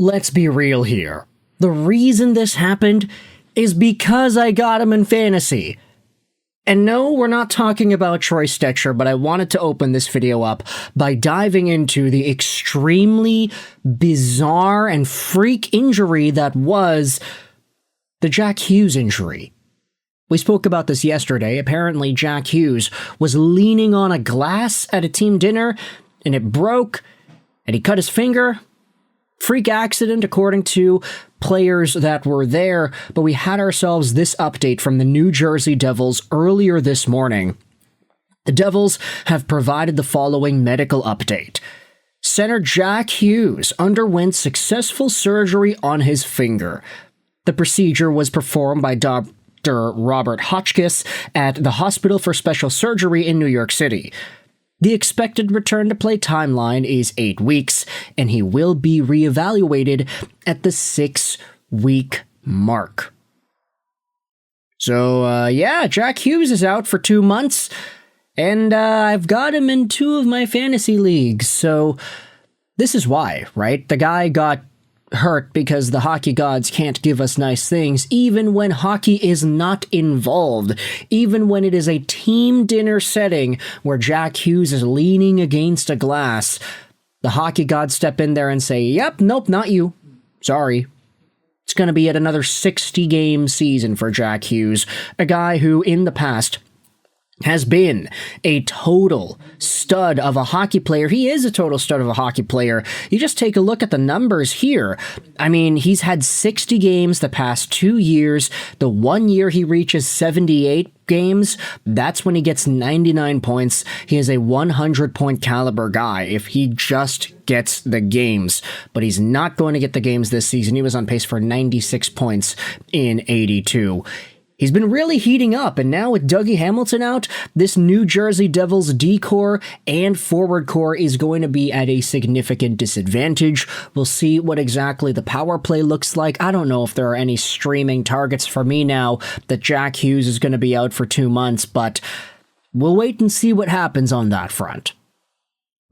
Let's be real here. The reason this happened is because I got him in fantasy. And no, we're not talking about Troy Stecher, but I wanted to open this video up by diving into the extremely bizarre and freak injury that was the Jack Hughes injury. We spoke about this yesterday. Apparently, Jack Hughes was leaning on a glass at a team dinner, and it broke, and he cut his finger. Freak accident, according to players that were there, but we had ourselves this update from the New Jersey Devils earlier this morning. The Devils have provided the following medical update. Center Jack Hughes underwent successful surgery on his finger. The procedure was performed by Dr. Robert Hotchkiss at the Hospital for Special Surgery in New York City. The expected return to play timeline is 8 weeks, and he will be reevaluated at the 6-week mark. So, yeah, Jack Hughes is out for 2 months, and I've got him in 2 of my fantasy leagues, so this is why, right? The guy got hurt because the hockey gods can't give us nice things, even when hockey is not involved, even when it is a team dinner setting where Jack Hughes is leaning against a glass. The hockey gods step in there and say, yep, nope, not you. Sorry. It's going to be at another 60-game season for Jack Hughes, a guy who in the past has been a total stud of a hockey player. He is a total stud of a hockey player. You just take a look at the numbers here. I mean, he's had 60 games the past 2 years. The 1 year he reaches 78 games, that's when he gets 99 points. He is a 100-point caliber guy if he just gets the games. But he's not going to get the games this season. He was on pace for 96 points in 82. He's been really heating up, and now with Dougie Hamilton out, this New Jersey Devils D-core and forward core is going to be at a significant disadvantage. We'll see what exactly the power play looks like. I don't know if there are any streaming targets for me now that Jack Hughes is going to be out for 2 months, but we'll wait and see what happens on that front.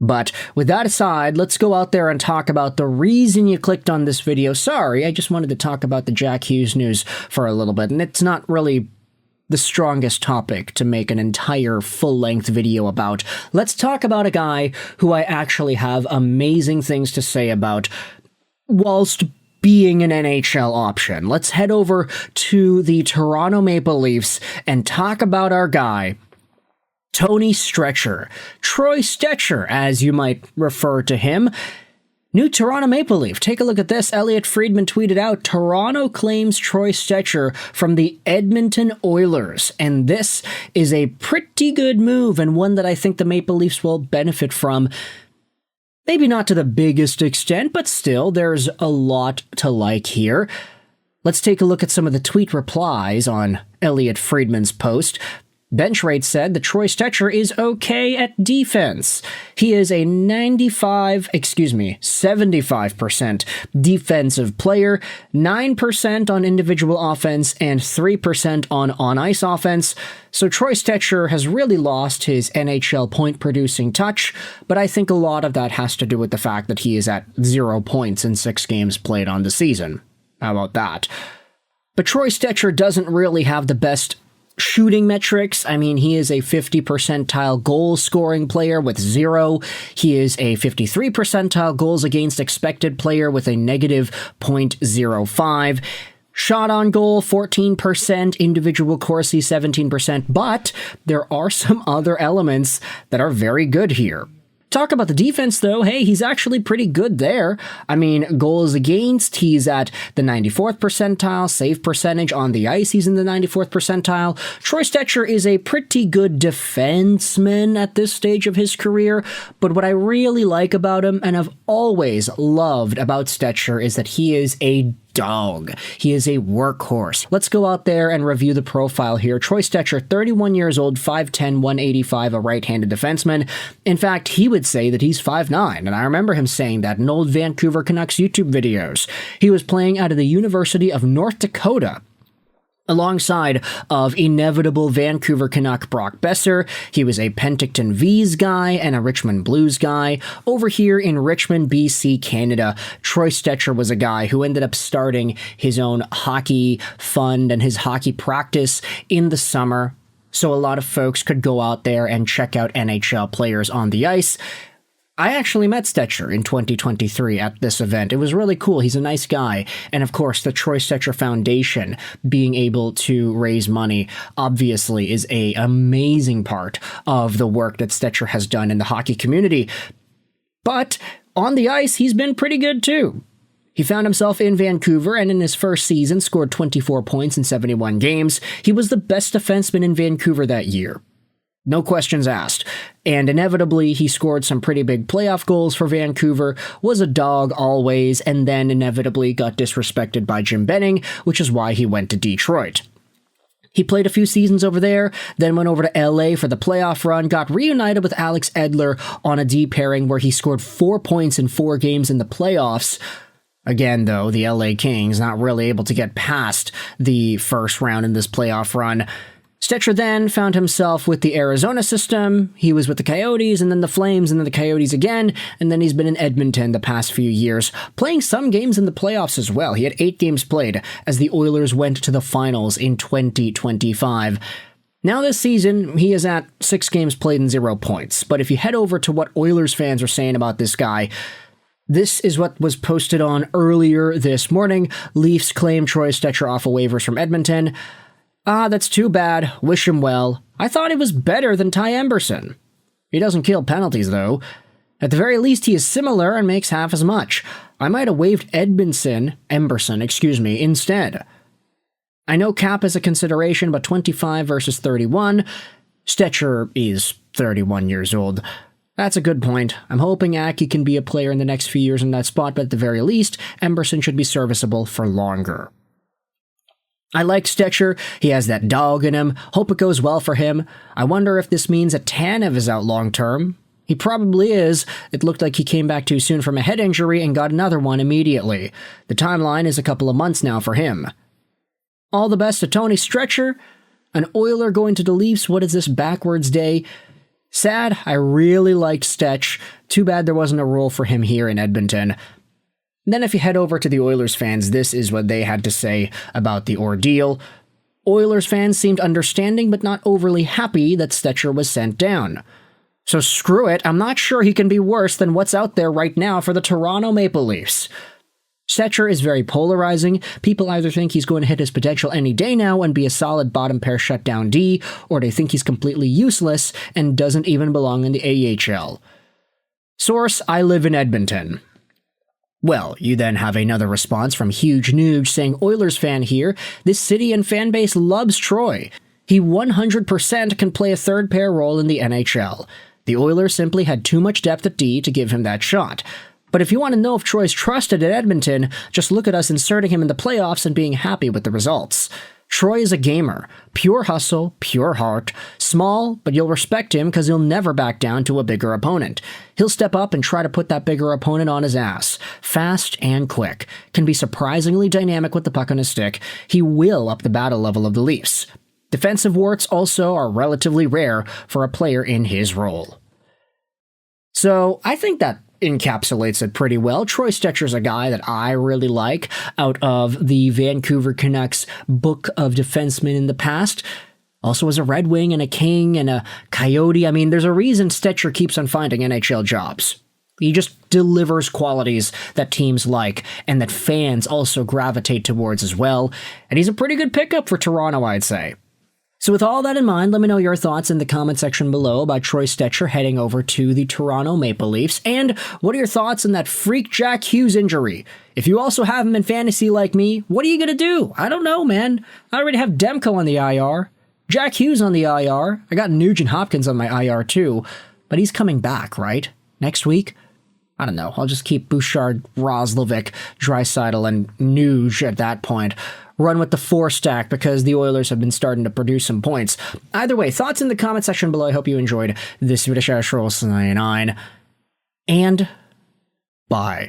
But with that aside, let's go out there and talk about the reason you clicked on this video. Sorry, I just wanted to talk about the Jack Hughes news for a little bit, and it's not really the strongest topic to make an entire full-length video about. Let's talk about a guy who I actually have amazing things to say about whilst being an NHL option. Let's head over to the Toronto Maple Leafs and talk about our guy, Troy Stecher, as you might refer to him. New Toronto Maple Leaf. Take a look at this. Elliotte Friedman tweeted out, Toronto claims Troy Stecher from the Edmonton Oilers. And this is a pretty good move, and one that I think the Maple Leafs will benefit from. Maybe not to the biggest extent, but still, there's a lot to like here. Let's take a look at some of the tweet replies on Elliotte Friedman's post. Benchrate said that Troy Stecher is okay at defense. He is a 75% defensive player, 9% on individual offense, and 3% on on-ice offense. So Troy Stecher has really lost his NHL point-producing touch, but I think a lot of that has to do with the fact that he is at 0 points in 6 games played on the season. How about that? But Troy Stecher doesn't really have the best shooting metrics. I mean, he is a 50 percentile goal scoring player with 0. He is a 53 percentile goals against expected player with a negative 0.05. Shot on goal, 14%, individual Corsi, 17%, but there are some other elements that are very good here. Talk about the defense, though. Hey, he's actually pretty good there. I mean, goals against, he's at the 94th percentile. Save percentage on the ice, he's in the 94th percentile. Troy Stecher is a pretty good defenseman at this stage of his career, but what I really like about him, and I've always loved about Stecher, is that he is a dog. He is a workhorse. Let's go out there and review the profile here. Troy Stecher, 31 years old, 5'10", 185, a right-handed defenseman. In fact, he would say that he's 5'9", and I remember him saying that in old Vancouver Canucks YouTube videos. He was playing out of the University of North Dakota. Alongside of inevitable Vancouver Canuck Brock Besser, he was a Penticton V's guy and a Richmond Blues guy. Over here in Richmond, BC, Canada, Troy Stecher was a guy who ended up starting his own hockey fund and his hockey practice in the summer, so a lot of folks could go out there and check out NHL players on the ice. I actually met Stecher in 2023 at this event. It was really cool. He's a nice guy. And of course, the Troy Stecher Foundation being able to raise money obviously is an amazing part of the work that Stecher has done in the hockey community. But on the ice, he's been pretty good too. He found himself in Vancouver and in his first season scored 24 points in 71 games. He was the best defenseman in Vancouver that year. No questions asked. And inevitably, he scored some pretty big playoff goals for Vancouver, was a dog always, and then inevitably got disrespected by Jim Benning, which is why he went to Detroit. He played a few seasons over there, then went over to LA for the playoff run, got reunited with Alex Edler on a D pairing where he scored 4 points in 4 games in the playoffs. Again, though, the LA Kings not really able to get past the first round in this playoff run. Stecher then found himself with the Arizona system. He was with the Coyotes, and then the Flames, and then the Coyotes again, and then he's been in Edmonton the past few years, playing some games in the playoffs as well. He had 8 games played as the Oilers went to the finals in 2025. Now this season, he is at 6 games played and 0 points. But if you head over to what Oilers fans are saying about this guy, this is what was posted on earlier this morning. Leafs claim Troy Stecher off of waivers from Edmonton. That's too bad. Wish him well. I thought he was better than Ty Emberson. He doesn't kill penalties, though. At the very least, he is similar and makes half as much. I might have waived Emberson, instead. I know cap is a consideration, but 25 versus 31. Stecher is 31 years old. That's a good point. I'm hoping Aki can be a player in the next few years in that spot, but at the very least, Emberson should be serviceable for longer. I like Stecher. He has that dog in him. Hope it goes well for him. I wonder if this means that Tanev is out long term. He probably is. It looked like he came back too soon from a head injury and got another one immediately. The timeline is a couple of months now for him. All the best to Tony Stretcher. An Oiler going to the Leafs. What is this backwards day? Sad. I really liked Stetch. Too bad there wasn't a role for him here in Edmonton. Then if you head over to the Oilers fans, this is what they had to say about the ordeal. Oilers fans seemed understanding but not overly happy that Stecher was sent down. So screw it, I'm not sure he can be worse than what's out there right now for the Toronto Maple Leafs. Stecher is very polarizing. People either think he's going to hit his potential any day now and be a solid bottom pair shutdown D, or they think he's completely useless and doesn't even belong in the AHL. Source, I live in Edmonton. Well, you then have another response from Huge Nuge saying, Oilers fan here, this city and fan base loves Troy. He 100% can play a third pair role in the NHL. The Oilers simply had too much depth at D to give him that shot. But if you want to know if Troy's trusted at Edmonton, just look at us inserting him in the playoffs and being happy with the results. Troy is a gamer. Pure hustle, pure heart. Small, but you'll respect him because he'll never back down to a bigger opponent. He'll step up and try to put that bigger opponent on his ass. Fast and quick. Can be surprisingly dynamic with the puck on his stick. He will up the battle level of the Leafs. Defensive warts also are relatively rare for a player in his role. So I think that encapsulates it pretty well. Troy Stecher's a guy that I really like out of the Vancouver Canucks book of defensemen in the past. Also as a Red Wing and a King and a Coyote. I mean, there's a reason Stecher keeps on finding NHL jobs. He just delivers qualities that teams like and that fans also gravitate towards as well. And he's a pretty good pickup for Toronto, I'd say. So with all that in mind, let me know your thoughts in the comment section below about Troy Stecher heading over to the Toronto Maple Leafs. And what are your thoughts on that freak Jack Hughes injury? If you also have him in fantasy like me, what are you going to do? I don't know, man. I already have Demko on the IR. Jack Hughes on the IR. I got Nugent Hopkins on my IR too. But he's coming back, right? Next week? I don't know. I'll just keep Bouchard, Roslovic, Draisaitl, and Nuge at that point. Run with the 4 stack because the Oilers have been starting to produce some points. Either way, thoughts in the comment section below. I hope you enjoyed this video. And bye.